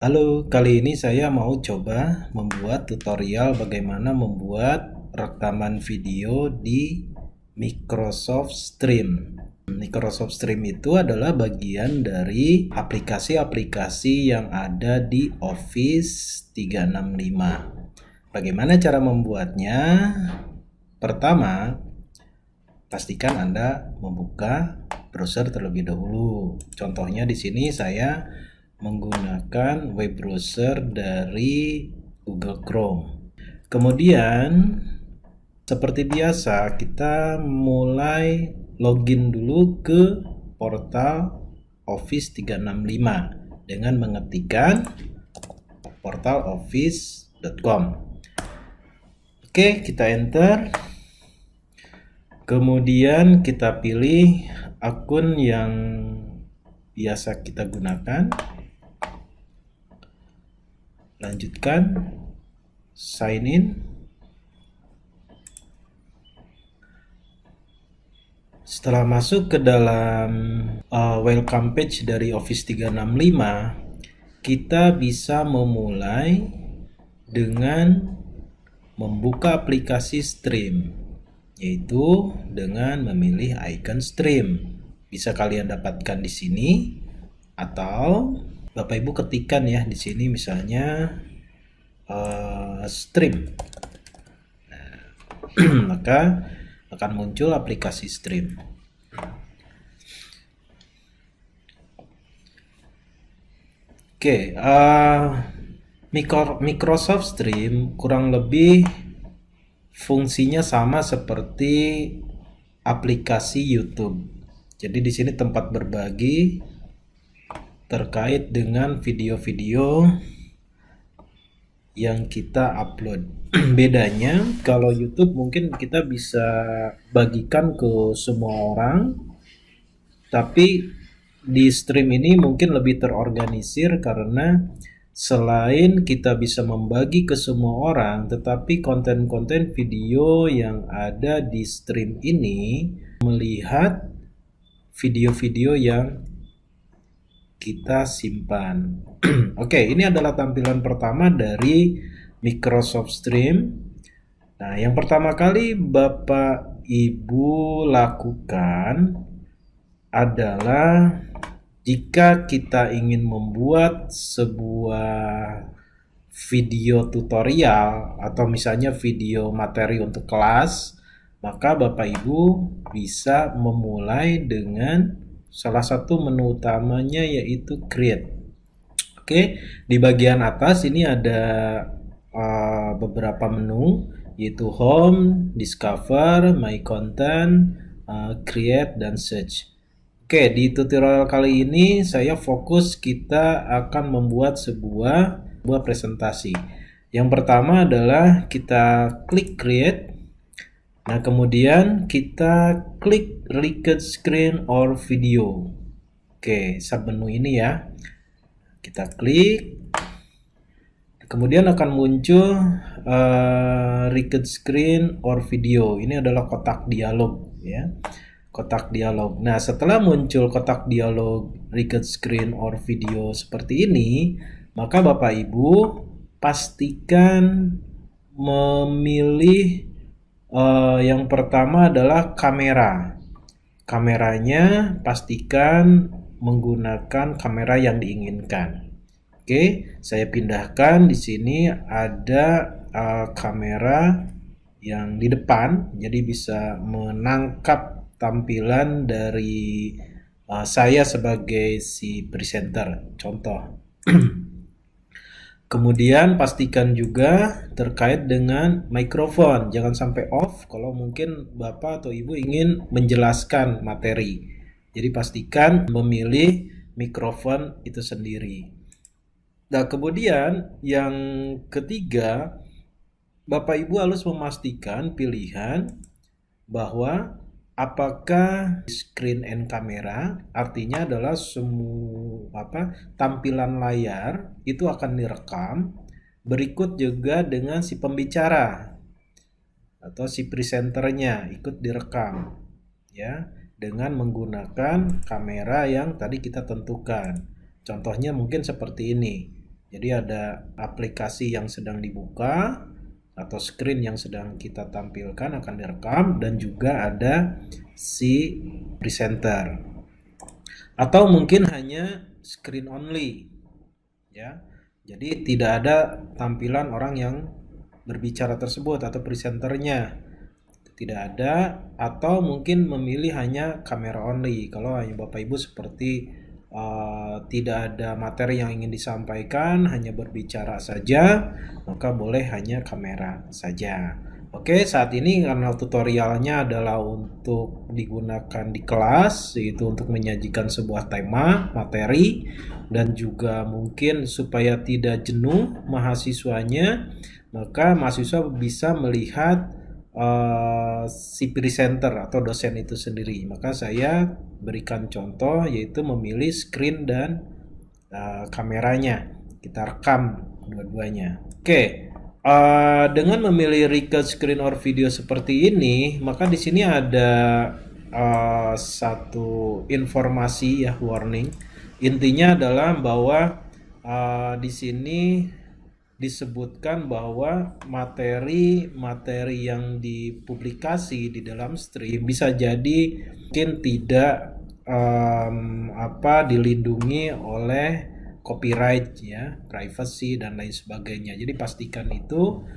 Halo, kali ini saya mau coba membuat tutorial bagaimana membuat rekaman video di Microsoft Stream. Microsoft Stream itu adalah bagian dari aplikasi-aplikasi yang ada di Office 365. Bagaimana cara membuatnya? Pertama, pastikan Anda membuka browser terlebih dahulu. Contohnya di sini saya menggunakan web browser dari Google Chrome. Kemudian seperti biasa kita mulai login dulu ke portal Office 365 dengan mengetikkan portaloffice.com. Oke, kita enter. Kemudian kita pilih akun yang biasa kita gunakan. Lanjutkan, sign in. Setelah masuk ke dalam welcome page dari Office 365, kita bisa memulai dengan membuka aplikasi Stream, yaitu dengan memilih icon Stream. Bisa kalian dapatkan di sini, atau Bapak Ibu ketikkan ya di sini misalnya Stream. Maka akan muncul aplikasi Stream. Oke, Microsoft Stream kurang lebih fungsinya sama seperti aplikasi YouTube. Jadi di sini tempat berbagi terkait dengan video-video yang kita upload. Bedanya kalau YouTube mungkin kita bisa bagikan ke semua orang, tapi di Stream ini mungkin lebih terorganisir karena selain kita bisa membagi ke semua orang, tetapi konten-konten video yang ada di Stream ini melihat video-video yang kita simpan. Oke, ini adalah tampilan pertama dari Microsoft Stream. Nah, yang pertama kali Bapak Ibu lakukan adalah jika kita ingin membuat sebuah video tutorial atau misalnya video materi untuk kelas, maka Bapak Ibu bisa memulai dengan salah satu menu utamanya yaitu create. Oke, di bagian atas ini ada beberapa menu yaitu home, discover, my content, create, dan search. Oke, di tutorial kali ini saya fokus kita akan membuat sebuah presentasi. Yang pertama adalah kita klik create. Nah, kemudian kita klik record screen or video. Oke, submenu ini ya. Kita klik. Kemudian akan muncul record screen or video. Ini adalah kotak dialog ya. Kotak dialog. Nah, setelah muncul kotak dialog record screen or video seperti ini, maka Bapak Ibu pastikan memilih yang pertama adalah kamera. Kameranya pastikan menggunakan kamera yang diinginkan. Oke, saya pindahkan di sini ada kamera yang di depan, jadi bisa menangkap tampilan dari saya sebagai si presenter. Contoh. Kemudian pastikan juga terkait dengan mikrofon, jangan sampai off kalau mungkin Bapak atau Ibu ingin menjelaskan materi. Jadi pastikan memilih mikrofon itu sendiri. Nah, kemudian yang ketiga, Bapak Ibu harus memastikan pilihan bahwa apakah screen and camera artinya adalah semua tampilan layar itu akan direkam, berikut juga dengan si pembicara atau si presenternya ikut direkam ya dengan menggunakan kamera yang tadi kita tentukan. Contohnya mungkin seperti ini. Jadi ada aplikasi yang sedang dibuka atau screen yang sedang kita tampilkan akan direkam, dan juga ada si presenter. Atau mungkin hanya screen only, ya. Jadi tidak ada tampilan orang yang berbicara tersebut atau presenternya. Tidak ada, atau mungkin memilih hanya kamera only. Kalau hanya Bapak Ibu seperti tidak ada materi yang ingin disampaikan, hanya berbicara saja, maka boleh hanya kamera saja. Oke, saat ini karena tutorialnya adalah untuk digunakan di kelas, yaitu untuk menyajikan sebuah tema, materi, dan juga mungkin supaya tidak jenuh mahasiswanya, maka mahasiswa bisa melihat si presenter atau dosen itu sendiri. Maka saya berikan contoh, yaitu memilih screen dan kameranya. Kita rekam dua-duanya. Oke. Dengan memilih record screen or video seperti ini, maka di sini ada satu informasi, ya, warning. Intinya adalah bahwa di sini disebutkan bahwa materi-materi yang dipublikasi di dalam stream bisa jadi mungkin tidak dilindungi oleh copyright, ya, privacy dan lain sebagainya. Jadi pastikan itu.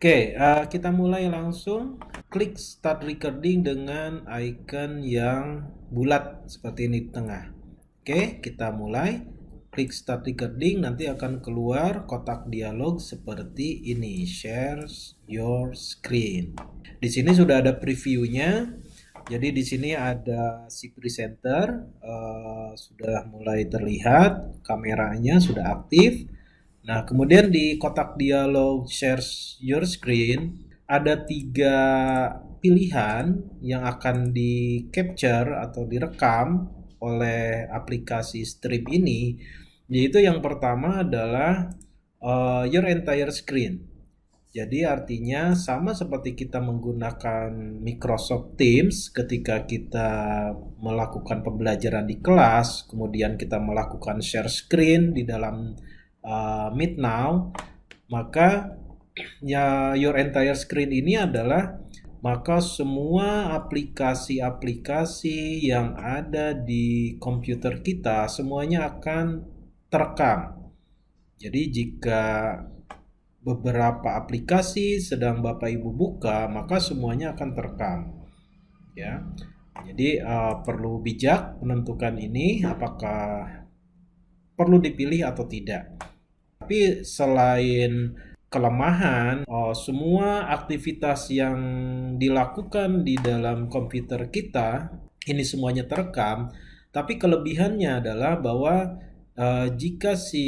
Oke, kita mulai langsung. Klik start recording dengan icon yang bulat seperti ini di tengah. Oke, kita mulai. Klik start recording, nanti akan keluar kotak dialog seperti ini. Share your screen. Di sini sudah ada previewnya. Jadi di sini ada si presenter, sudah mulai terlihat, kameranya sudah aktif. Nah, kemudian di kotak dialog share your screen ada 3 pilihan yang akan di capture atau direkam oleh aplikasi Stream ini, yaitu yang pertama adalah your entire screen. Jadi artinya sama seperti kita menggunakan Microsoft Teams ketika kita melakukan pembelajaran di kelas, kemudian kita melakukan share screen di dalam Meet Now, maka ya your entire screen ini adalah maka semua aplikasi-aplikasi yang ada di komputer kita semuanya akan terekam. Jadi jika beberapa aplikasi sedang Bapak Ibu buka, maka semuanya akan terekam, ya. Jadi perlu bijak menentukan ini apakah perlu dipilih atau tidak. Tapi selain kelemahan, semua aktivitas yang dilakukan di dalam komputer kita ini semuanya terekam. Tapi kelebihannya adalah bahwa jika si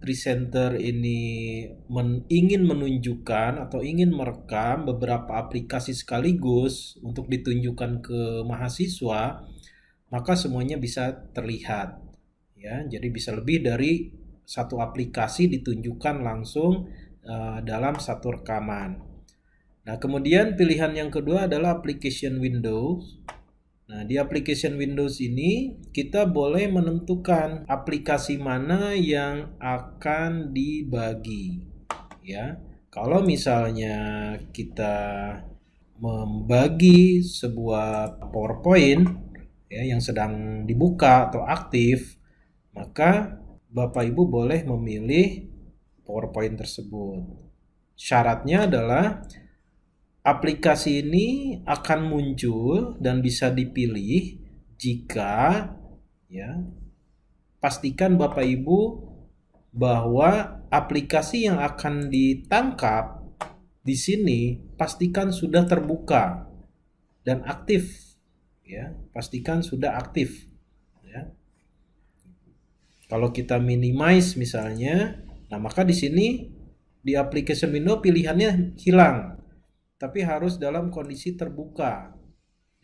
presenter ini ingin menunjukkan atau ingin merekam beberapa aplikasi sekaligus untuk ditunjukkan ke mahasiswa, maka semuanya bisa terlihat, ya. Jadi bisa lebih dari satu aplikasi ditunjukkan langsung dalam satu rekaman. Nah, kemudian pilihan yang kedua adalah application Windows. Nah, di application Windows ini kita boleh menentukan aplikasi mana yang akan dibagi, ya. Kalau misalnya kita membagi sebuah PowerPoint, ya, yang sedang dibuka atau aktif, maka Bapak Ibu boleh memilih PowerPoint tersebut. Syaratnya adalah aplikasi ini akan muncul dan bisa dipilih jika, ya, pastikan Bapak Ibu bahwa aplikasi yang akan ditangkap di sini pastikan sudah terbuka dan aktif, ya. Pastikan sudah aktif, ya. Kalau kita minimize misalnya, nah maka di sini di application window pilihannya hilang. Tapi harus dalam kondisi terbuka.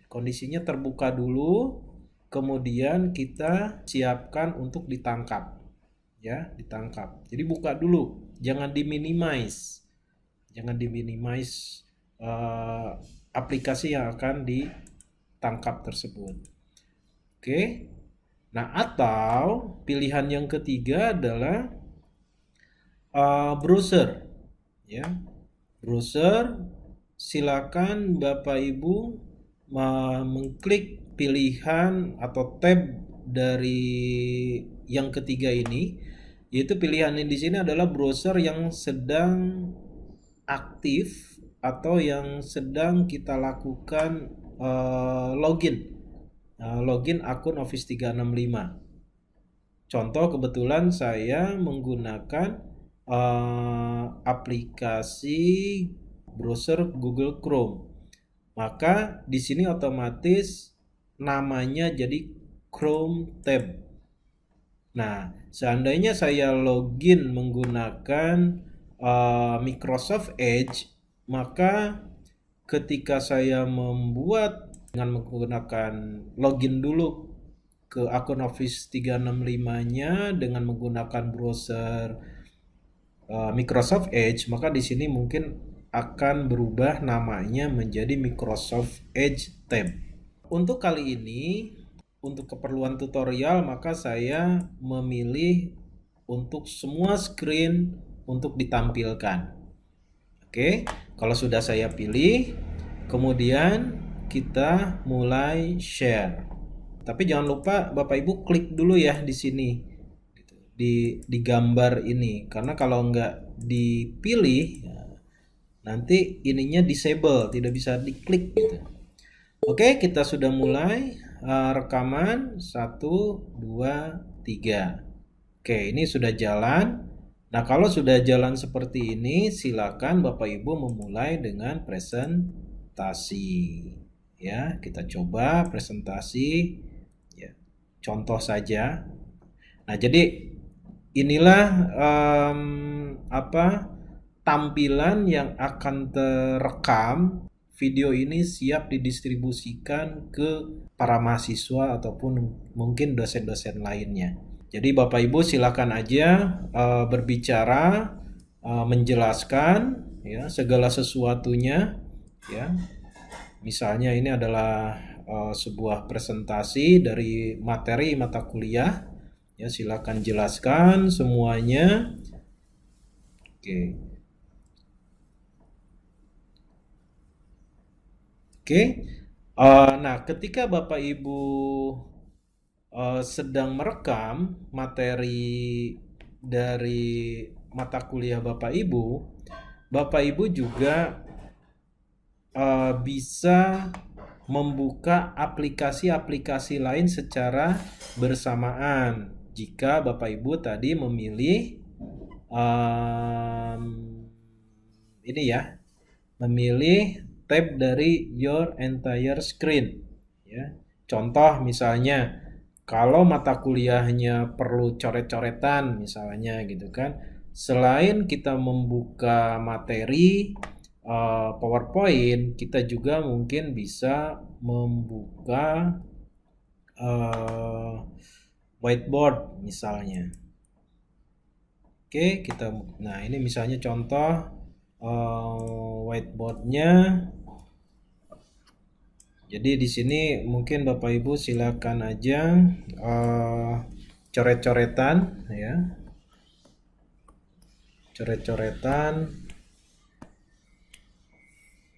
Kondisinya terbuka dulu, kemudian kita siapkan untuk ditangkap, ya, ditangkap. Jadi buka dulu, jangan diminimize, aplikasi yang akan ditangkap tersebut. Oke. Nah, atau pilihan yang ketiga adalah browser, ya. Browser, silakan Bapak Ibu mengklik pilihan atau tab dari yang ketiga ini, yaitu pilihan di sini adalah browser yang sedang aktif atau yang sedang kita lakukan login akun Office 365. Contoh, kebetulan saya menggunakan aplikasi browser Google Chrome. Maka di sini otomatis namanya jadi Chrome tab. Nah, seandainya saya login menggunakan Microsoft Edge, maka ketika saya membuat dengan menggunakan login dulu ke akun Office 365-nya dengan menggunakan browser Microsoft Edge, maka di sini mungkin akan berubah namanya menjadi Microsoft Edge tab. Untuk kali ini, untuk keperluan tutorial, maka saya memilih untuk semua screen untuk ditampilkan. Oke, kalau sudah saya pilih, kemudian kita mulai share. Tapi jangan lupa Bapak Ibu klik dulu ya di sini, di gambar ini, karena kalau nggak dipilih nanti ininya disable, tidak bisa diklik gitu. Oke, kita sudah mulai rekaman 1, 2, 3. Oke, ini sudah jalan. Nah, kalau sudah jalan seperti ini, silakan Bapak Ibu memulai dengan presentasi. Ya, kita coba presentasi. Ya, contoh saja. Nah, jadi inilah tampilan yang akan terekam. Video ini siap didistribusikan ke para mahasiswa ataupun mungkin dosen-dosen lainnya. Jadi Bapak Ibu silakan aja berbicara, menjelaskan ya segala sesuatunya ya. Misalnya ini adalah sebuah presentasi dari materi mata kuliah. Ya, silakan jelaskan semuanya. Oke. Nah, ketika Bapak Ibu sedang merekam materi dari mata kuliah Bapak Ibu juga bisa membuka aplikasi-aplikasi lain secara bersamaan jika Bapak Ibu tadi memilih memilih tab dari your entire screen ya. Contoh misalnya kalau mata kuliahnya perlu coret-coretan misalnya gitu kan, selain kita membuka materi PowerPoint, kita juga mungkin bisa membuka whiteboard misalnya. Oke, nah ini misalnya contoh whiteboardnya. Jadi di sini mungkin Bapak Ibu silakan aja coret-coretan ya, coret-coretan,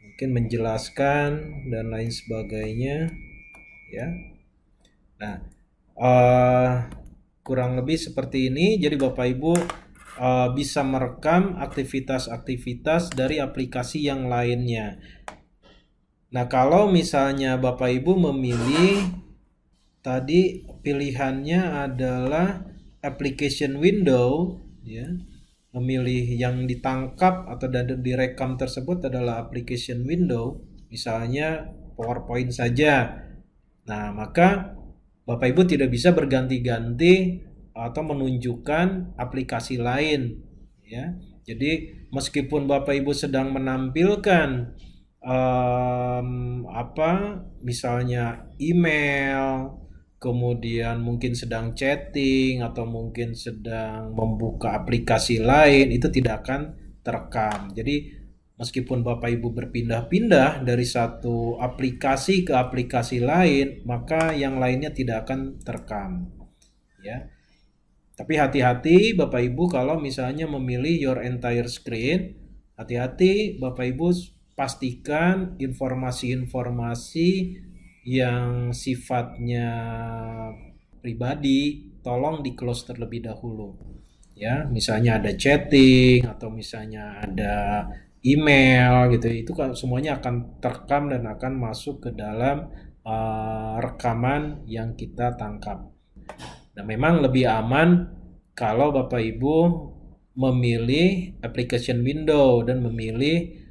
mungkin menjelaskan dan lain sebagainya ya. Nah kurang lebih seperti ini. Jadi Bapak Ibu bisa merekam aktivitas-aktivitas dari aplikasi yang lainnya. Nah, kalau misalnya Bapak Ibu memilih tadi pilihannya adalah application window ya. Memilih yang ditangkap atau direkam tersebut adalah application window, misalnya PowerPoint saja. Nah, maka Bapak Ibu tidak bisa berganti-ganti atau menunjukkan aplikasi lain ya. Jadi meskipun Bapak Ibu sedang menampilkan misalnya email, kemudian mungkin sedang chatting atau mungkin sedang membuka aplikasi lain, itu tidak akan terekam. Jadi meskipun Bapak Ibu berpindah-pindah dari satu aplikasi ke aplikasi lain, maka yang lainnya tidak akan terekam. ya. Tapi hati-hati Bapak Ibu kalau misalnya memilih your entire screen, hati-hati Bapak Ibu pastikan informasi-informasi yang sifatnya pribadi tolong di close terlebih dahulu. Ya, misalnya ada chatting atau misalnya ada email gitu, itu kan semuanya akan terekam dan akan masuk ke dalam rekaman yang kita tangkap. Nah, memang lebih aman kalau Bapak Ibu memilih application window dan memilih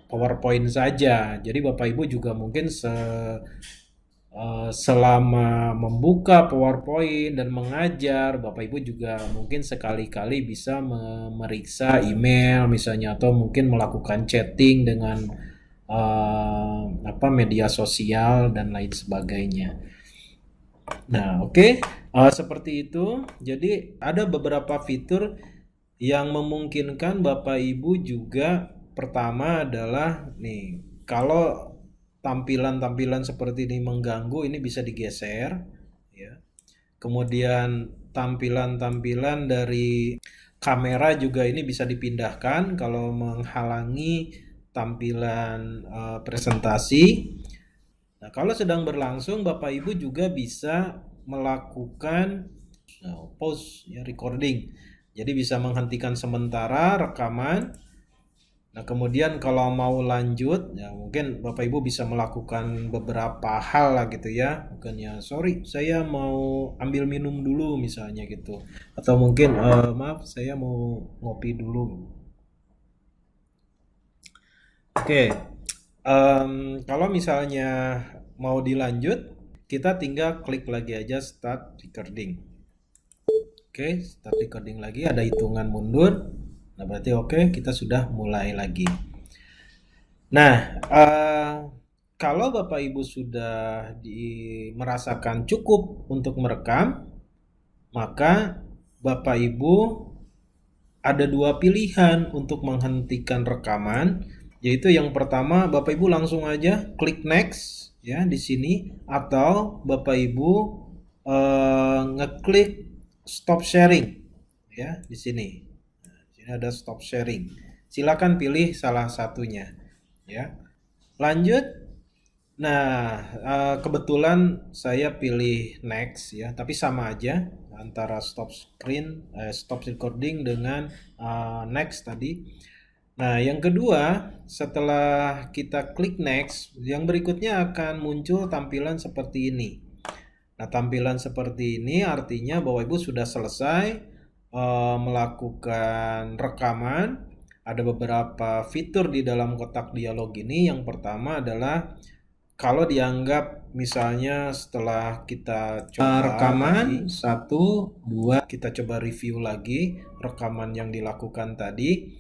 PowerPoint saja. Jadi Bapak Ibu juga mungkin selama membuka PowerPoint dan mengajar, Bapak Ibu juga mungkin sekali-kali bisa memeriksa email misalnya atau mungkin melakukan chatting dengan media sosial dan lain sebagainya. Nah, oke. Seperti itu. Jadi ada beberapa fitur yang memungkinkan Bapak Ibu juga. Pertama adalah nih, kalau tampilan-tampilan seperti ini mengganggu, ini bisa digeser ya. Kemudian tampilan-tampilan dari kamera juga ini bisa dipindahkan kalau menghalangi tampilan presentasi. Nah, kalau sedang berlangsung, Bapak Ibu juga bisa melakukan pause ya, recording. Jadi bisa menghentikan sementara rekaman. Nah, kemudian kalau mau lanjut, ya mungkin Bapak Ibu bisa melakukan beberapa hal lah gitu ya. Mungkin ya, sorry, saya mau ambil minum dulu misalnya gitu. Atau mungkin, maaf, saya mau ngopi dulu. Oke, kalau misalnya mau dilanjut, kita tinggal klik lagi aja start recording. Oke, start recording lagi, ada hitungan mundur. Nah, berarti oke, kita sudah mulai lagi. Nah, kalau Bapak Ibu sudah merasakan cukup untuk merekam, maka Bapak Ibu ada dua pilihan untuk menghentikan rekaman, yaitu yang pertama Bapak Ibu langsung aja klik next ya di sini, atau Bapak Ibu ngeklik stop sharing ya di sini. Nah, di sini ada stop sharing. Silakan pilih salah satunya ya. Lanjut. Nah, kebetulan saya pilih next ya, tapi sama aja antara stop recording dengan next tadi. Nah, yang kedua, setelah kita klik next, yang berikutnya akan muncul tampilan seperti ini. Nah, tampilan seperti ini artinya bahwa Ibu sudah selesai melakukan rekaman. Ada beberapa fitur di dalam kotak dialog ini. Yang pertama adalah kalau dianggap misalnya setelah kita coba rekaman 1, 2, kita coba review lagi rekaman yang dilakukan tadi.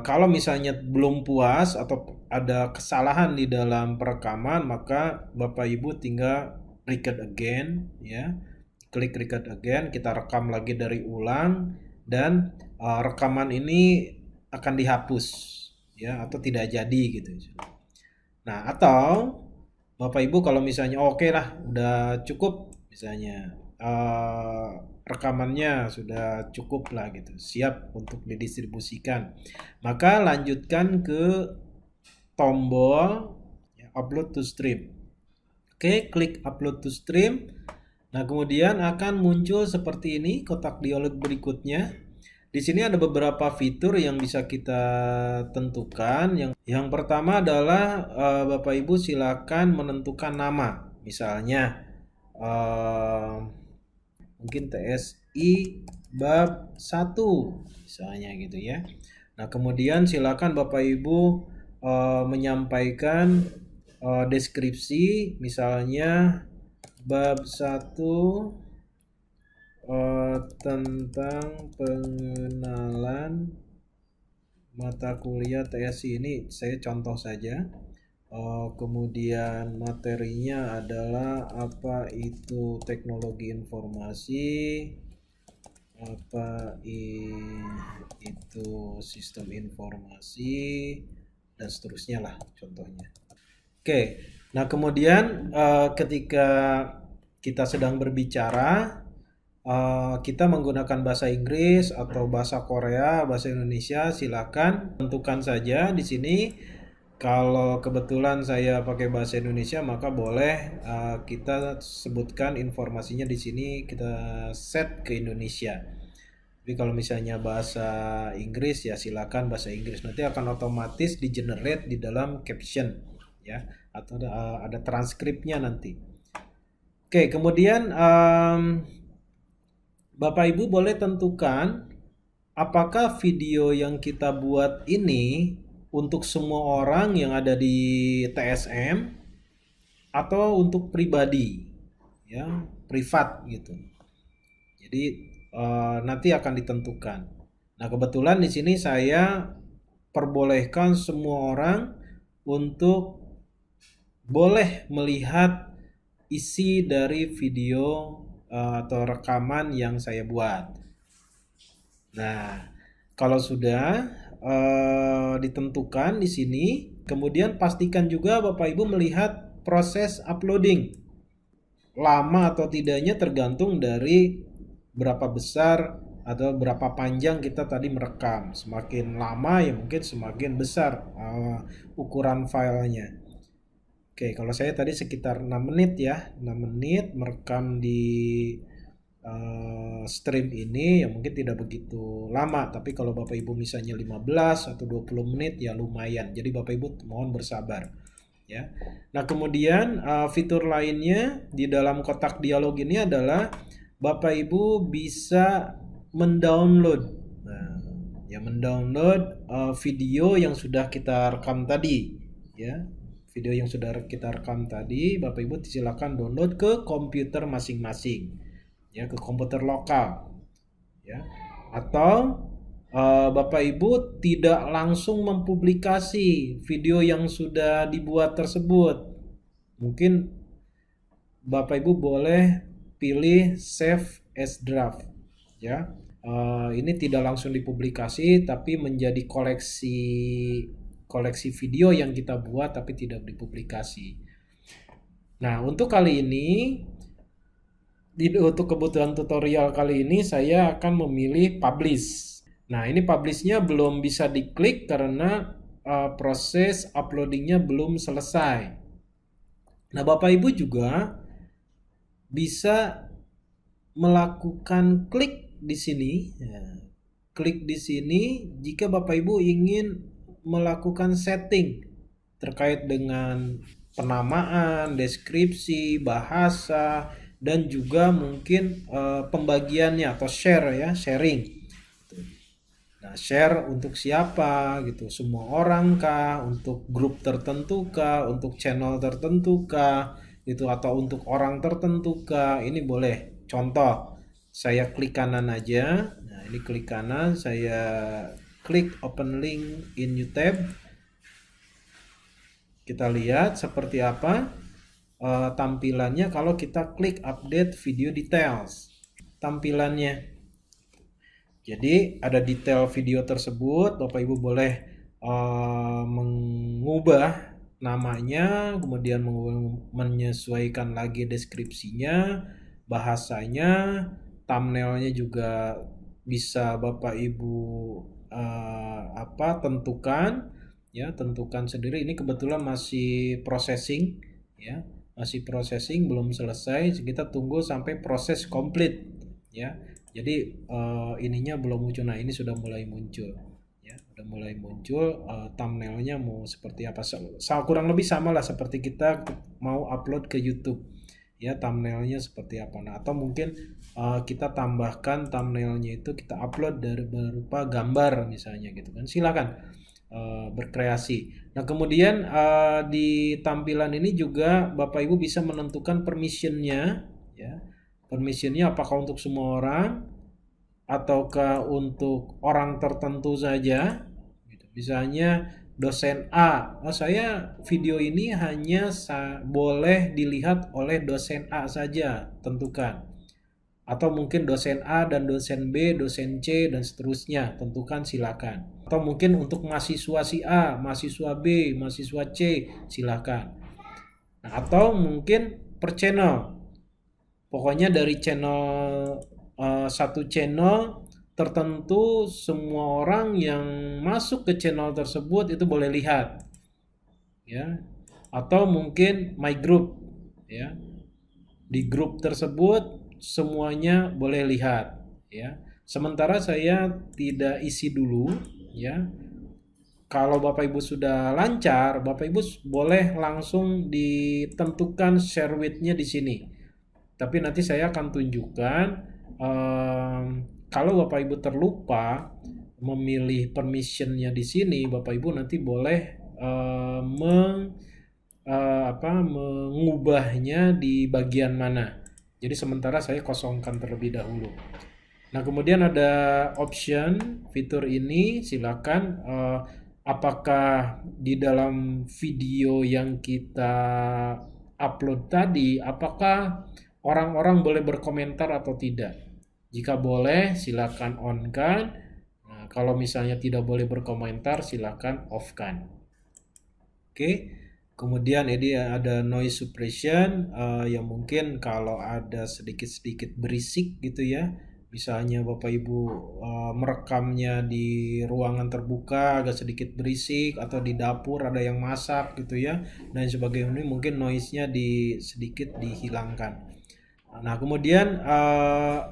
Kalau misalnya belum puas atau ada kesalahan di dalam perekaman, maka Bapak Ibu tinggal record again ya. Klik record again, kita rekam lagi dari ulang dan rekaman ini akan dihapus ya atau tidak jadi gitu. Nah, atau Bapak Ibu kalau misalnya oke lah, udah cukup misalnya rekamannya sudah cukup lah gitu, siap untuk didistribusikan. Maka lanjutkan ke tombol ya, upload to stream. Oke, klik upload to stream. Nah, kemudian akan muncul seperti ini kotak dialog berikutnya. Di sini ada beberapa fitur yang bisa kita tentukan. Yang pertama adalah Bapak Ibu silakan menentukan nama. Misalnya mungkin TSI bab 1 misalnya gitu ya. Nah, kemudian silakan Bapak Ibu menyampaikan deskripsi misalnya bab 1 tentang pengenalan mata kuliah TSI, ini saya contoh saja. Kemudian materinya adalah apa itu teknologi informasi, apa itu sistem informasi, dan seterusnya lah contohnya. Oke, nah kemudian ketika kita sedang berbicara, kita menggunakan bahasa Inggris atau bahasa Korea, bahasa Indonesia, silakan tentukan saja di sini. Kalau kebetulan saya pakai bahasa Indonesia, maka boleh kita sebutkan informasinya di sini, kita set ke Indonesia. Tapi kalau misalnya bahasa Inggris, ya silakan bahasa Inggris. Nanti akan otomatis di generate di dalam caption, ya, atau ada transkripnya nanti. Oke, kemudian Bapak Ibu boleh tentukan apakah video yang kita buat ini untuk semua orang yang ada di TSM atau untuk pribadi, ya, privat gitu. Jadi nanti akan ditentukan. Nah, kebetulan di sini saya perbolehkan semua orang untuk boleh melihat isi dari video atau rekaman yang saya buat. Nah, kalau sudah ditentukan di sini, kemudian pastikan juga Bapak Ibu melihat proses uploading. Lama atau tidaknya tergantung dari berapa besar atau berapa panjang kita tadi merekam. Semakin lama ya mungkin semakin besar ukuran filenya. Oke, kalau saya tadi sekitar 6 menit ya, 6 menit merekam di stream ini ya mungkin tidak begitu lama, tapi kalau Bapak Ibu misalnya 15 atau 20 menit ya lumayan. Jadi Bapak Ibu mohon bersabar ya. Nah, kemudian fitur lainnya di dalam kotak dialog ini adalah Bapak Ibu bisa mendownload. Nah, ya mendownload video yang sudah kita rekam tadi ya. Video yang sudah kita rekam tadi Bapak Ibu silakan download ke komputer masing-masing. Ya, ke komputer lokal ya, atau Bapak Ibu tidak langsung mempublikasi video yang sudah dibuat tersebut, mungkin Bapak Ibu boleh pilih save as draft ya. Ini tidak langsung dipublikasi tapi menjadi koleksi video yang kita buat tapi tidak dipublikasi. Nah, untuk kali ini untuk kebutuhan tutorial kali ini saya akan memilih publish. Nah, ini publishnya belum bisa diklik karena proses uploadingnya belum selesai. Nah, Bapak Ibu juga bisa melakukan klik di sini. Ya, klik di sini jika Bapak Ibu ingin melakukan setting terkait dengan penamaan, deskripsi, bahasa, dan juga mungkin pembagiannya atau share ya, sharing. Nah, share untuk siapa gitu, semua orang kah, untuk grup tertentu kah, untuk channel tertentu kah, gitu, atau untuk orang tertentu kah, ini boleh. Contoh, saya klik kanan aja. Nah, ini klik kanan, saya klik open link in new tab. Kita lihat seperti apa tampilannya kalau kita klik update video details. Tampilannya, jadi ada detail video tersebut. Bapak Ibu boleh mengubah namanya, kemudian menyesuaikan lagi deskripsinya, bahasanya, thumbnailnya juga bisa Bapak Ibu tentukan ya, tentukan sendiri. Ini kebetulan masih processing ya, masih processing, belum selesai. Kita tunggu sampai proses komplit ya. Jadi ininya belum muncul. Nah, ini sudah mulai muncul ya, sudah mulai muncul. Thumbnailnya mau seperti apa, kurang lebih sama lah seperti kita mau upload ke YouTube ya, thumbnailnya seperti apa. Nah, atau mungkin kita tambahkan thumbnailnya itu kita upload dari berupa gambar misalnya gitu kan, silakan berkreasi. Nah, kemudian di tampilan ini juga Bapak Ibu bisa menentukan permissionnya ya. Permissionnya apakah untuk semua orang ataukah untuk orang tertentu saja gitu. Misalnya dosen A, saya video ini hanya boleh dilihat oleh dosen A saja, tentukan. Atau mungkin dosen A dan dosen B, dosen C, dan seterusnya, tentukan, silakan. Atau mungkin untuk mahasiswa si A, mahasiswa B, mahasiswa C, silakan. Nah, atau mungkin per channel. Pokoknya dari satu channel tertentu, semua orang yang masuk ke channel tersebut itu boleh lihat, ya. Atau mungkin my group, ya. Di grup tersebut semuanya boleh lihat, ya. Sementara saya tidak isi dulu, ya. Kalau Bapak Ibu sudah lancar, Bapak Ibu boleh langsung ditentukan share with-nya di sini. Tapi nanti saya akan tunjukkan, em, kalau Bapak Ibu terlupa memilih permission-nya di sini, Bapak Ibu nanti boleh mengubahnya di bagian mana. Jadi sementara saya kosongkan terlebih dahulu. Nah, kemudian ada option fitur ini, silakan apakah di dalam video yang kita upload tadi, apakah orang-orang boleh berkomentar atau tidak. Jika boleh, silakan on-kan. Nah, kalau misalnya tidak boleh berkomentar, silakan off-kan. Oke. Kemudian ini ada noise suppression, yang mungkin kalau ada sedikit-sedikit berisik gitu ya. Misalnya Bapak Ibu merekamnya di ruangan terbuka agak sedikit berisik, atau di dapur ada yang masak gitu ya, dan sebagainya, ini mungkin noise-nya sedikit dihilangkan. Nah, kemudian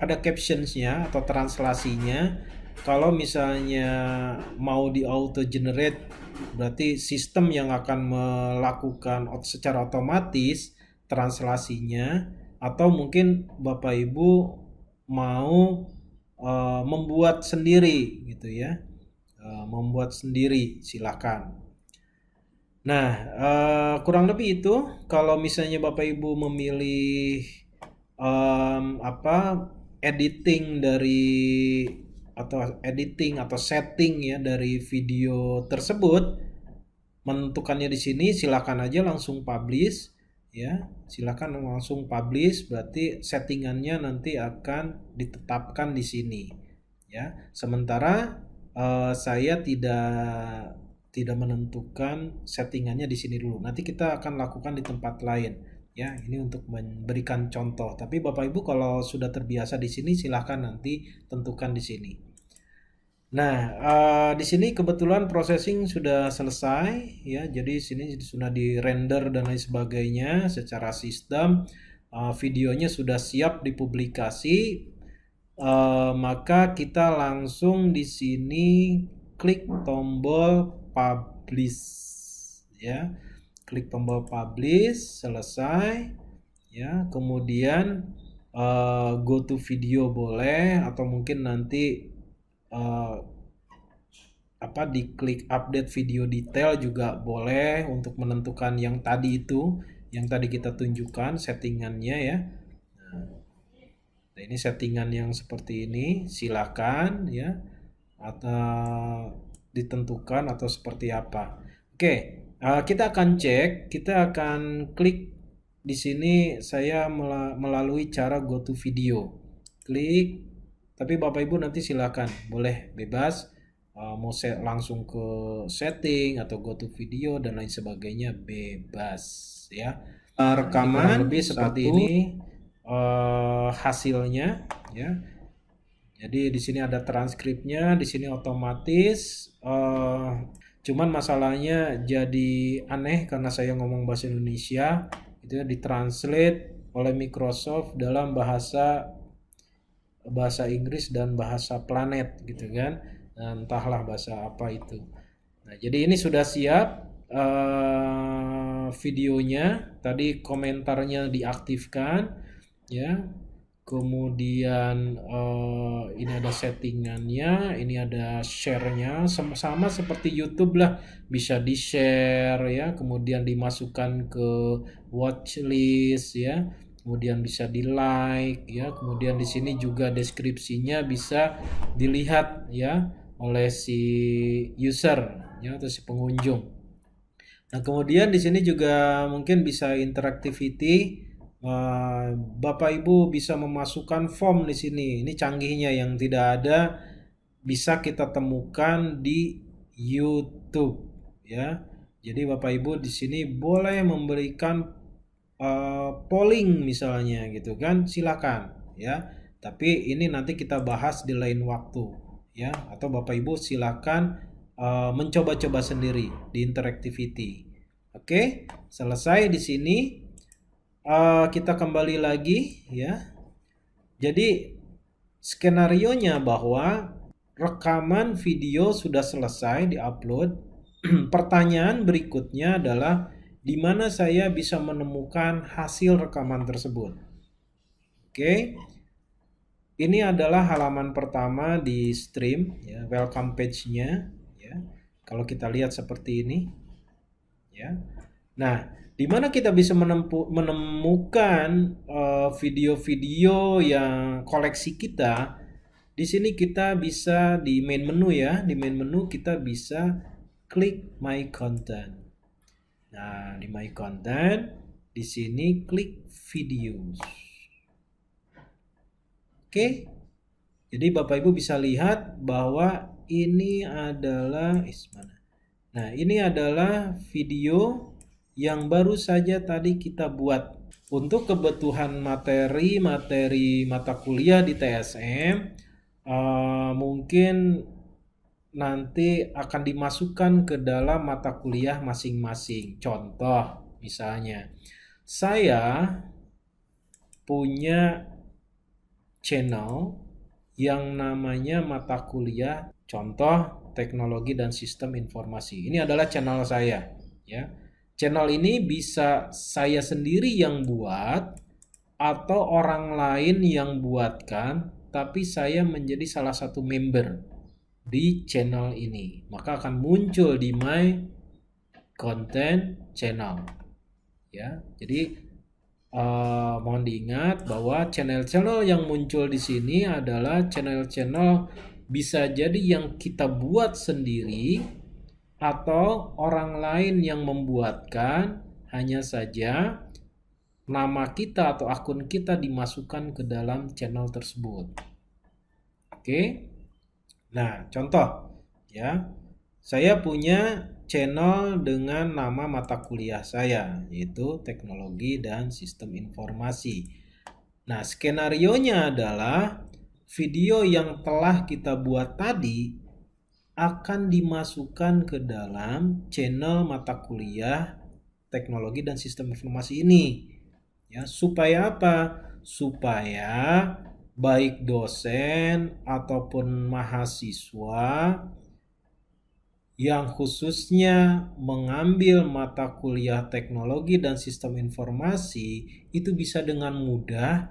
ada captions-nya atau translasinya. Kalau misalnya mau di auto generate, berarti sistem yang akan melakukan secara otomatis translasinya, atau mungkin Bapak Ibu mau membuat sendiri gitu ya. Membuat sendiri silakan. Nah, kurang lebih itu. Kalau misalnya Bapak Ibu memilih editing atau setting ya dari video tersebut, menentukannya di sini, silakan aja langsung publish ya. Silakan langsung publish, berarti settingannya nanti akan ditetapkan di sini ya. Sementara saya tidak menentukan settingannya di sini dulu. Nanti kita akan lakukan di tempat lain. Ya, ini untuk memberikan contoh. Tapi Bapak Ibu kalau sudah terbiasa di sini, silahkan nanti tentukan di sini. Nah, di sini kebetulan processing sudah selesai ya. Jadi sini sudah di render dan lain sebagainya secara sistem. Videonya sudah siap dipublikasi. Maka kita langsung di sini klik tombol publish ya. Klik tombol publish, selesai ya. Kemudian go to video boleh, atau mungkin nanti diklik update video detail juga boleh untuk menentukan yang tadi kita tunjukkan settingannya ya. Nah, ini settingan yang seperti ini, silakan ya, atau ditentukan atau seperti apa. Oke. Kita akan cek, kita akan klik di sini. Saya melalui cara go to video, klik. Tapi Bapak Ibu nanti silakan, boleh bebas mau langsung ke setting atau go to video dan lain sebagainya, bebas ya. Rekaman lebih seperti ini hasilnya ya. Jadi di sini ada transkripnya, di sini otomatis. Cuman masalahnya jadi aneh karena saya ngomong bahasa Indonesia, itu ya, ditranslate oleh Microsoft dalam bahasa Inggris dan bahasa planet gitu kan. Nah, entahlah bahasa apa itu. Nah, jadi ini sudah siap videonya. Tadi komentarnya diaktifkan ya. Kemudian ini ada settingannya, ini ada share-nya, sama seperti YouTube lah, bisa di-share ya, kemudian dimasukkan ke watchlist ya, kemudian bisa di-like ya, kemudian di sini juga deskripsinya bisa dilihat ya oleh si user ya, atau si pengunjung. Nah, kemudian di sini juga mungkin bisa interactivity. Bapak Ibu bisa memasukkan form di sini. Ini canggihnya, yang tidak ada bisa kita temukan di YouTube ya. Jadi Bapak Ibu di sini boleh memberikan polling misalnya gitu kan, silakan ya. Tapi ini nanti kita bahas di lain waktu ya. Atau Bapak Ibu silakan mencoba-coba sendiri di interactivity. Oke, selesai di sini. Kita kembali lagi ya. Jadi skenarionya bahwa rekaman video sudah selesai diupload. Pertanyaan berikutnya adalah di mana saya bisa menemukan hasil rekaman tersebut. Oke. Ini adalah halaman pertama di stream ya, welcome page-nya ya. Kalau kita lihat seperti ini ya. Nah, di mana kita bisa menemukan video-video yang koleksi kita. Di sini kita bisa di main menu ya. Di main menu kita bisa klik my content. Nah, di my content di sini klik videos. Oke. Jadi Bapak Ibu bisa lihat bahwa ini adalah Nah, ini adalah video yang baru saja tadi kita buat untuk kebutuhan materi mata kuliah di TSM. Mungkin nanti akan dimasukkan ke dalam mata kuliah masing-masing. Contoh misalnya saya punya channel yang namanya mata kuliah contoh teknologi dan sistem informasi. Ini adalah channel saya ya. Channel ini bisa saya sendiri yang buat atau orang lain yang buatkan, tapi saya menjadi salah satu member di channel ini. Maka akan muncul di my content channel. Ya, jadi mohon diingat bahwa channel-channel yang muncul di sini adalah channel-channel bisa jadi yang kita buat sendiri atau orang lain yang membuatkan, hanya saja nama kita atau akun kita dimasukkan ke dalam channel tersebut. Oke. Nah, contoh ya. Saya punya channel dengan nama mata kuliah saya, yaitu Teknologi dan Sistem Informasi. Nah, skenarionya adalah video yang telah kita buat tadi akan dimasukkan ke dalam channel mata kuliah Teknologi dan Sistem Informasi ini. Ya, supaya apa? Supaya baik dosen ataupun mahasiswa yang khususnya mengambil mata kuliah teknologi dan sistem informasi itu bisa dengan mudah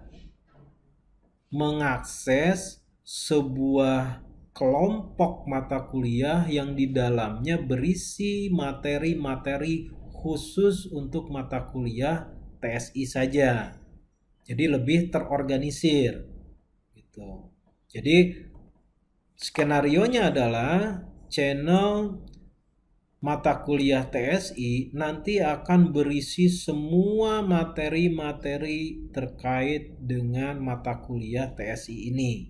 mengakses sebuah kelompok mata kuliah yang di dalamnya berisi materi-materi khusus untuk mata kuliah TSI saja. Jadi lebih terorganisir gitu. Jadi skenarionya adalah channel mata kuliah TSI nanti akan berisi semua materi-materi terkait dengan mata kuliah TSI ini.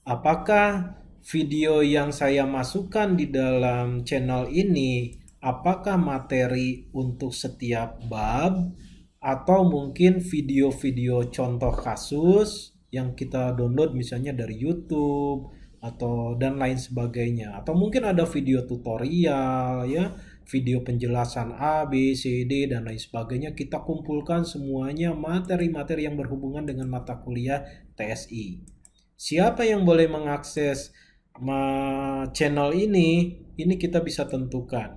Apakah video yang saya masukkan di dalam channel ini apakah materi untuk setiap bab atau mungkin video-video contoh kasus yang kita download misalnya dari YouTube atau dan lain sebagainya, atau mungkin ada video tutorial ya, video penjelasan A, B, C, D dan lain sebagainya. Kita kumpulkan semuanya materi-materi yang berhubungan dengan mata kuliah TSI. Siapa yang boleh mengakses channel ini? Ini kita bisa tentukan.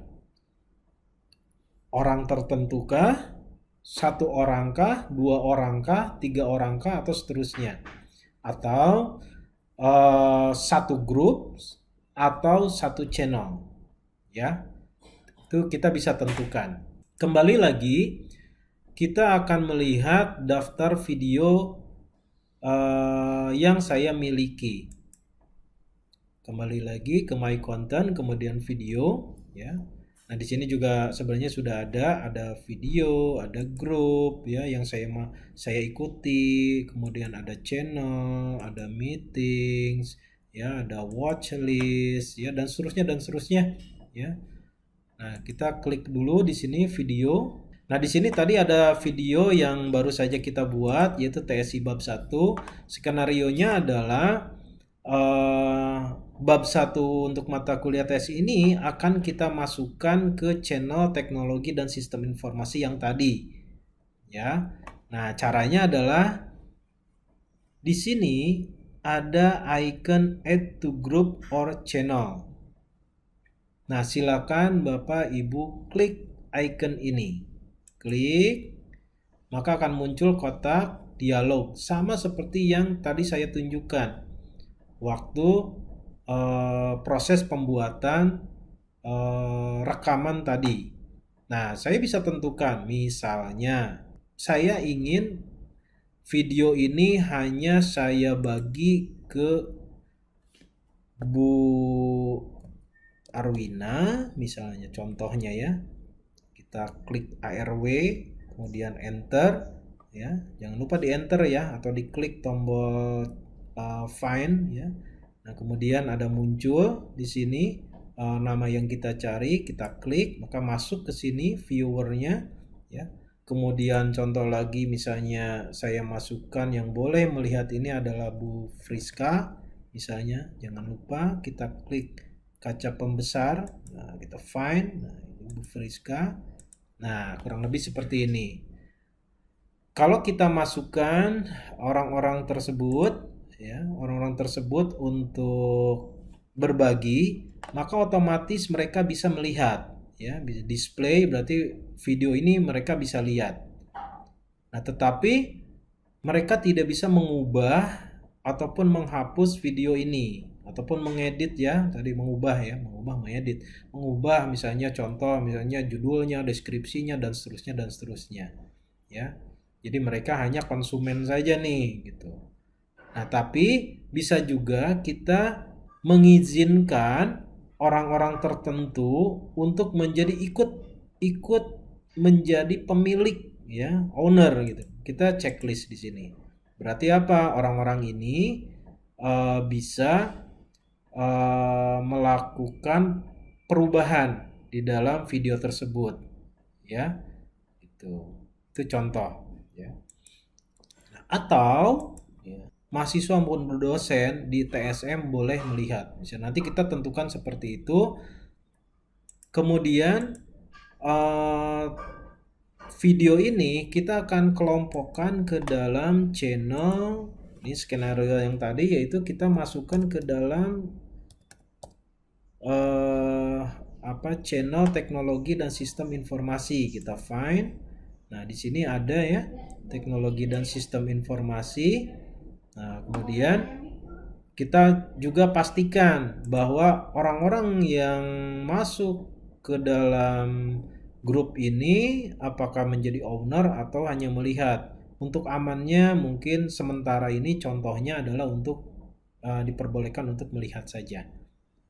Orang tertentukah? 1 orangkah? 2 orangkah? 3 orangkah? Atau seterusnya? Atau satu grup atau satu channel? Ya, itu kita bisa tentukan. Kembali lagi, kita akan melihat daftar video yang saya miliki. Kembali lagi ke my content, kemudian video ya. Nah, di sini juga sebenarnya sudah ada video, ada grup ya yang saya ikuti, kemudian ada channel, ada meetings, ya, ada watch list ya dan seterusnya ya. Nah, kita klik dulu di sini video. Nah, di sini tadi ada video yang baru saja kita buat, yaitu TSI bab 1. Skenarionya adalah bab 1 untuk mata kuliah TSI ini akan kita masukkan ke channel teknologi dan sistem informasi yang tadi. Ya. Nah, caranya adalah di sini ada icon add to group or channel. Nah, silakan Bapak Ibu klik icon ini. Klik, maka akan muncul kotak dialog sama seperti yang tadi saya tunjukkan waktu proses pembuatan rekaman tadi. Nah, saya bisa tentukan misalnya saya ingin video ini hanya saya bagi ke Bu Arwina misalnya, contohnya ya. Kita klik ARW, kemudian enter ya. Jangan lupa di enter ya, atau diklik tombol find ya. Nah, kemudian ada muncul di sini nama yang kita cari, kita klik, maka masuk ke sini viewernya ya. Kemudian contoh lagi misalnya saya masukkan yang boleh melihat ini adalah Bu Friska misalnya. Jangan lupa kita klik kaca pembesar. Nah, kita find. Nah, ini Bu Friska. Nah, kurang lebih seperti ini. Kalau kita masukkan orang-orang tersebut, ya, orang-orang tersebut untuk berbagi, maka otomatis mereka bisa melihat, ya, bisa display, berarti video ini mereka bisa lihat. Nah, tetapi mereka tidak bisa mengubah ataupun menghapus video ini. Ataupun mengedit ya, tadi mengubah ya, mengedit, mengubah misalnya contoh, misalnya judulnya, deskripsinya dan seterusnya ya. Jadi mereka hanya konsumen saja nih gitu. Nah, tapi bisa juga kita mengizinkan orang-orang tertentu untuk menjadi ikut menjadi pemilik ya, owner gitu. Kita checklist di sini. Berarti apa? Orang-orang ini bisa melakukan perubahan di dalam video tersebut ya, itu contoh ya. Nah, atau ya, mahasiswa maupun dosen di TSM boleh melihat. Misalnya nanti kita tentukan seperti itu. Kemudian video ini kita akan kelompokkan ke dalam channel. Ini skenario yang tadi, yaitu kita masukkan ke dalam channel teknologi dan sistem informasi. Kita find. Nah, di sini ada ya, teknologi dan sistem informasi. Nah, kemudian kita juga pastikan bahwa orang-orang yang masuk ke dalam grup ini apakah menjadi owner atau hanya melihat. Untuk amannya mungkin sementara ini contohnya adalah untuk diperbolehkan untuk melihat saja.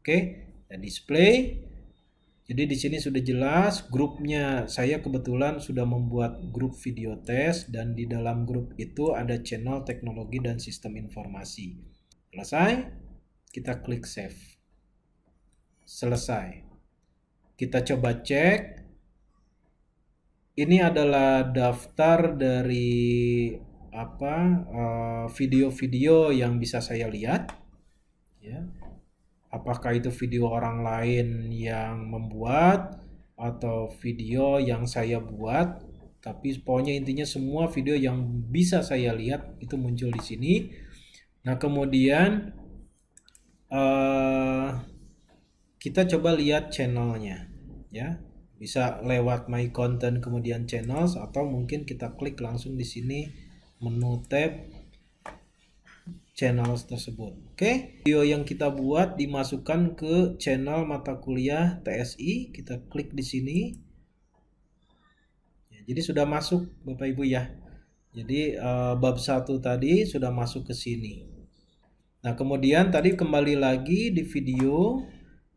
Oke. Dan display. Jadi di sini sudah jelas grupnya. Saya kebetulan sudah membuat grup video test dan di dalam grup itu ada channel teknologi dan sistem informasi. Selesai, kita klik save. Selesai. Kita coba cek. Ini adalah daftar dari video-video yang bisa saya lihat. Ya. Apakah itu video orang lain yang membuat atau video yang saya buat, tapi pokoknya intinya semua video yang bisa saya lihat itu muncul di sini. Nah, kemudian kita coba lihat channelnya ya, bisa lewat my content kemudian channels, atau mungkin kita klik langsung di sini menu tab channel tersebut. Oke, video yang kita buat dimasukkan ke channel mata kuliah TSI. Kita klik di sini. Ya, jadi sudah masuk Bapak Ibu ya. Jadi bab 1 tadi sudah masuk ke sini. Nah, kemudian tadi kembali lagi di video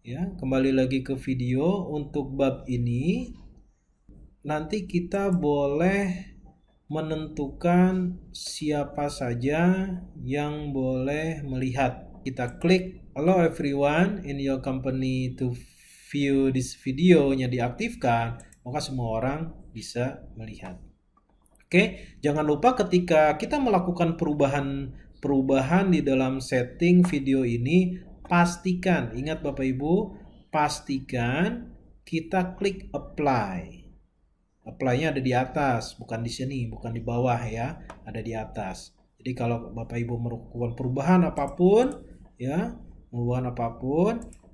ya, kembali lagi ke video. Untuk bab ini nanti kita boleh menentukan siapa saja yang boleh melihat. Kita klik allow everyone in your company to view this video nya diaktifkan, maka semua orang bisa melihat. Oke, jangan lupa ketika kita melakukan perubahan di dalam setting video ini, pastikan, ingat Bapak Ibu, pastikan kita klik apply. Apply-nya ada di atas, bukan di sini, bukan di bawah ya, ada di atas. Jadi kalau Bapak Ibu melakukan perubahan apapun, ya,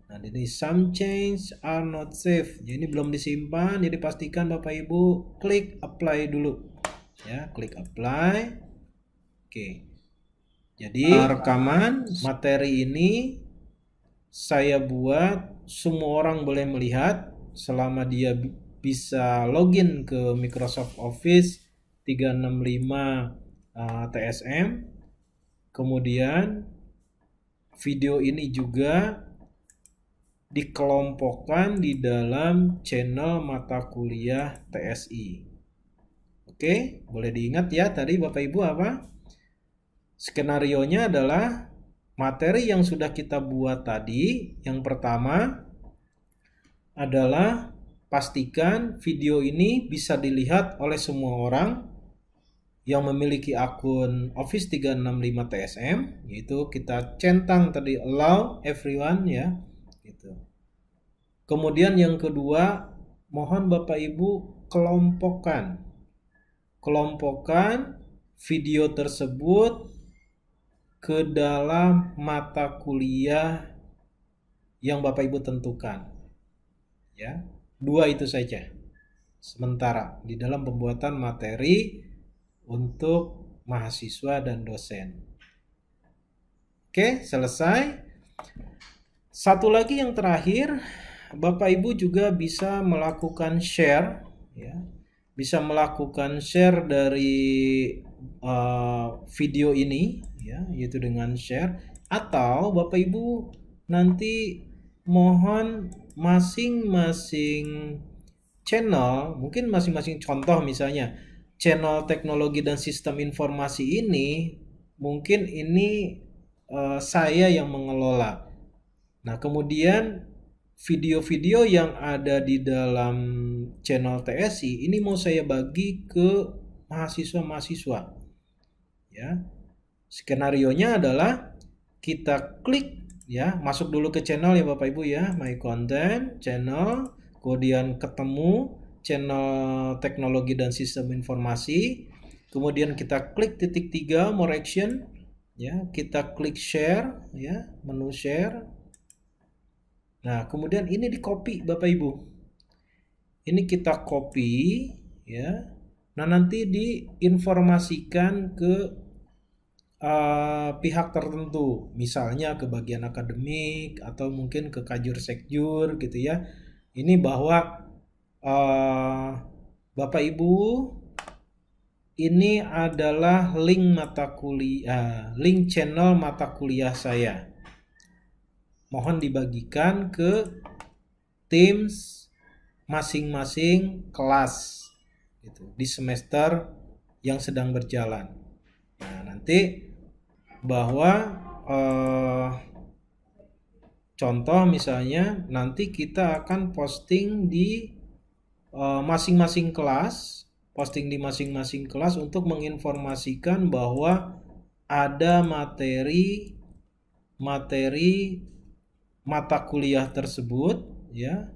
nah ini some change are not saved. Jadi ini belum disimpan, jadi pastikan Bapak Ibu klik apply dulu. Ya, klik apply. Oke. Jadi rekaman materi ini saya buat semua orang boleh melihat selama dia bisa login ke Microsoft Office 365 TSM. Kemudian video ini juga dikelompokkan di dalam channel mata kuliah TSI. Oke, boleh diingat ya tadi Bapak Ibu apa? Skenarionya adalah materi yang sudah kita buat tadi. Yang pertama adalah pastikan video ini bisa dilihat oleh semua orang yang memiliki akun Office 365 TSM, yaitu kita centang tadi allow everyone ya, gitu. Kemudian yang kedua, mohon Bapak Ibu kelompokkan video tersebut ke dalam mata kuliah yang Bapak Ibu tentukan. Ya, 2 itu saja. Sementara di dalam pembuatan materi untuk mahasiswa dan dosen. Oke, selesai. Satu lagi yang terakhir, Bapak Ibu juga bisa melakukan share ya. Bisa melakukan share dari video ini ya, yaitu dengan share, atau Bapak Ibu nanti mohon masing-masing channel, mungkin masing-masing contoh misalnya channel teknologi dan sistem informasi ini, mungkin ini saya yang mengelola. Nah, kemudian video-video yang ada di dalam channel TSI ini mau saya bagi ke mahasiswa-mahasiswa. Ya. Skenarionya adalah kita klik ya, masuk dulu ke channel ya Bapak Ibu ya, my content, channel, kemudian ketemu channel teknologi dan sistem informasi, kemudian kita klik titik 3 more action ya, kita klik share ya, menu share. Nah, kemudian ini di copy Bapak Ibu. Ini kita copy ya. Nah, nanti diinformasikan ke pihak tertentu, misalnya ke bagian akademik atau mungkin ke kajur sekjur gitu ya. Ini bahwa Bapak Ibu, ini adalah link mata kuliah, link channel mata kuliah saya. Mohon dibagikan ke Teams masing-masing kelas gitu, di semester yang sedang berjalan. Nah, nanti bahwa contoh misalnya nanti kita akan posting di masing-masing kelas, untuk menginformasikan bahwa ada materi mata kuliah tersebut ya.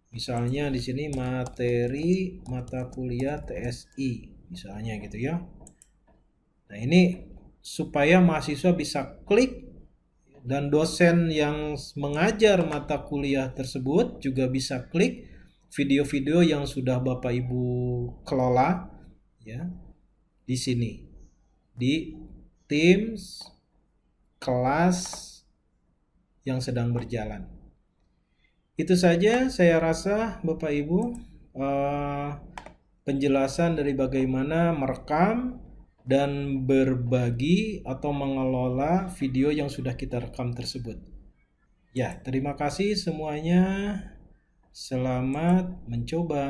Misalnya di sini materi mata kuliah TSI misalnya gitu ya. Nah, ini supaya mahasiswa bisa klik dan dosen yang mengajar mata kuliah tersebut juga bisa klik video-video yang sudah Bapak Ibu kelola ya di sini di Teams kelas yang sedang berjalan. Itu saja saya rasa Bapak Ibu penjelasan dari bagaimana merekam dan berbagi atau mengelola video yang sudah kita rekam tersebut. Ya, terima kasih semuanya. Selamat mencoba.